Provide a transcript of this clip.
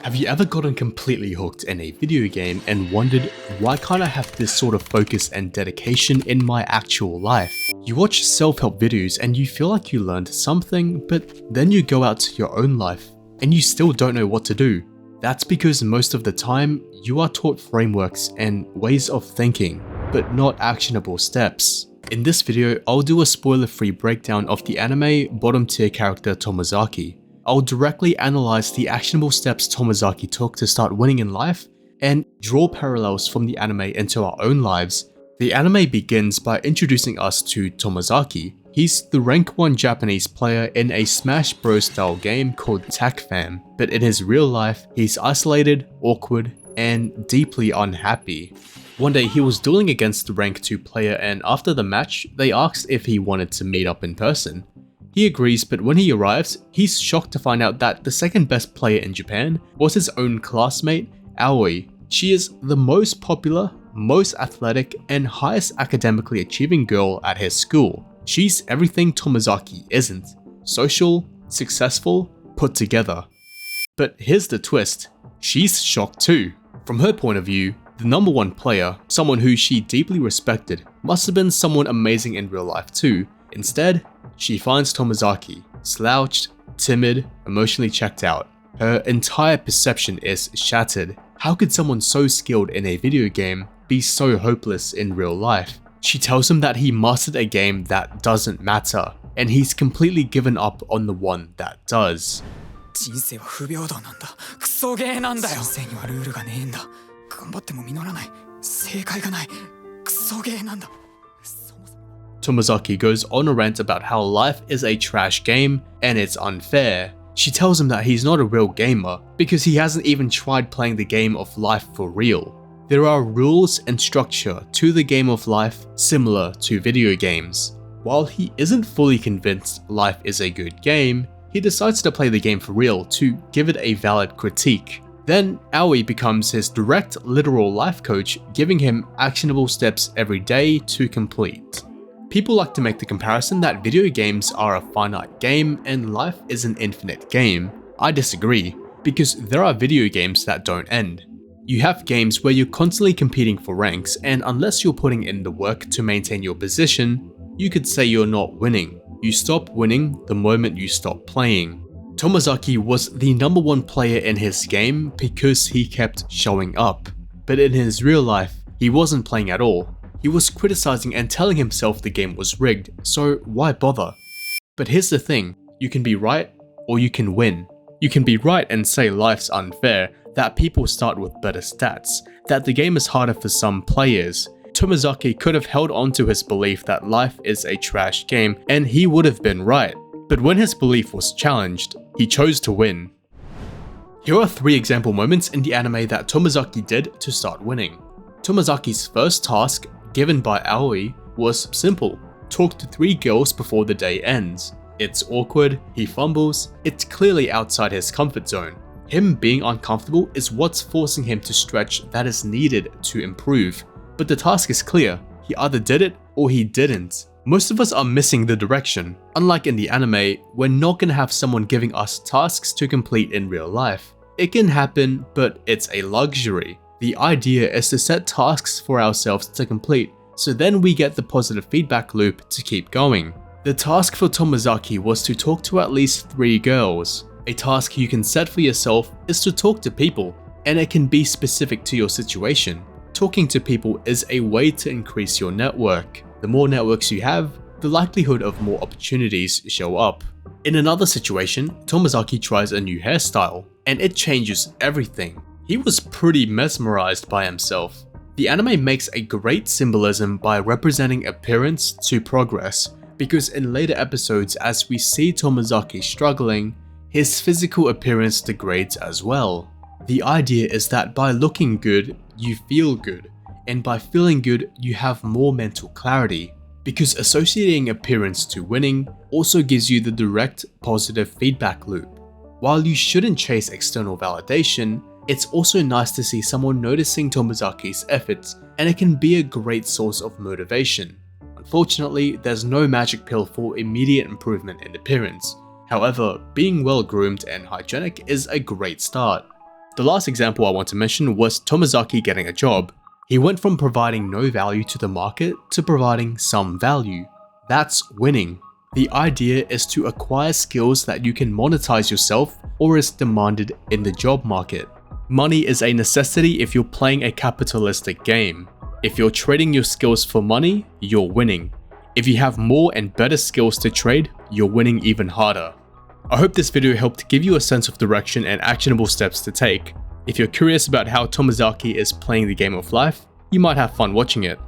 Have you ever gotten completely hooked in a video game and wondered, why can't I have this sort of focus and dedication in my actual life? You watch self-help videos and you feel like you learned something, but then you go out to your own life and you still don't know what to do. That's because most of the time, you are taught frameworks and ways of thinking, but not actionable steps. In this video, I'll do a spoiler-free breakdown of the anime Bottom-Tier Character Tomozaki. I'll directly analyze the actionable steps Tomozaki took to start winning in life and draw parallels from the anime into our own lives. The anime begins by introducing us to Tomozaki. He's the rank 1 Japanese player in a Smash Bros style game called TACFAM, but in his real life, he's isolated, awkward, and deeply unhappy. One day he was dueling against the rank 2 player, and after the match, they asked if he wanted to meet up in person. He agrees, but when he arrives, he's shocked to find out that the second best player in Japan was his own classmate, Aoi. She is the most popular, most athletic, and highest academically achieving girl at his school. She's everything Tomozaki isn't: social, successful, put together. But here's the twist, she's shocked too. From her point of view, the number 1 player, someone who she deeply respected, must have been someone amazing in real life too. Instead, she finds Tomozaki slouched, timid, emotionally checked out. Her entire perception is shattered. How could someone so skilled in a video game be so hopeless in real life? She tells him that he mastered a game that doesn't matter, and he's completely given up on the one that does. Tomozaki goes on a rant about how life is a trash game and it's unfair. She tells him that he's not a real gamer because he hasn't even tried playing the game of life for real. There are rules and structure to the game of life similar to video games. While he isn't fully convinced life is a good game, he decides to play the game for real to give it a valid critique. Then Aoi becomes his direct, literal life coach, giving him actionable steps every day to complete. People like to make the comparison that video games are a finite game and life is an infinite game. I disagree, because there are video games that don't end. You have games where you're constantly competing for ranks, and unless you're putting in the work to maintain your position, you could say you're not winning. You stop winning the moment you stop playing. Tomozaki was the number 1 player in his game because he kept showing up. But in his real life, he wasn't playing at all. He was criticizing and telling himself the game was rigged, so why bother? But here's the thing, you can be right or you can win. You can be right and say life's unfair, that people start with better stats, that the game is harder for some players. Tomozaki could have held on to his belief that life is a trash game and he would have been right. But when his belief was challenged, he chose to win. Here are 3 example moments in the anime that Tomozaki did to start winning. Tomozaki's first task, given by Aoi, was simple: talk to 3 girls before the day ends. It's awkward, he fumbles, it's clearly outside his comfort zone. Him being uncomfortable is what's forcing him to stretch that is needed to improve. But the task is clear, he either did it or he didn't. Most of us are missing the direction. Unlike in the anime, we're not gonna have someone giving us tasks to complete in real life. It can happen, but it's a luxury. The idea is to set tasks for ourselves to complete, so then we get the positive feedback loop to keep going. The task for Tomozaki was to talk to at least 3 girls. A task you can set for yourself is to talk to people, and it can be specific to your situation. Talking to people is a way to increase your network. The more networks you have, the likelihood of more opportunities show up. In another situation, Tomozaki tries a new hairstyle, and it changes everything. He was pretty mesmerized by himself. The anime makes a great symbolism by representing appearance to progress, because in later episodes, as we see Tomozaki struggling, his physical appearance degrades as well. The idea is that by looking good, you feel good, and by feeling good, you have more mental clarity, because associating appearance to winning also gives you the direct positive feedback loop. While you shouldn't chase external validation, it's also nice to see someone noticing Tomozaki's efforts, and it can be a great source of motivation. Unfortunately, there's no magic pill for immediate improvement in appearance. However, being well groomed and hygienic is a great start. The last example I want to mention was Tomozaki getting a job. He went from providing no value to the market to providing some value. That's winning. The idea is to acquire skills that you can monetize yourself or is demanded in the job market. Money is a necessity if you're playing a capitalistic game. If you're trading your skills for money, you're winning. If you have more and better skills to trade, you're winning even harder. I hope this video helped give you a sense of direction and actionable steps to take. If you're curious about how Tomozaki is playing the game of life, you might have fun watching it.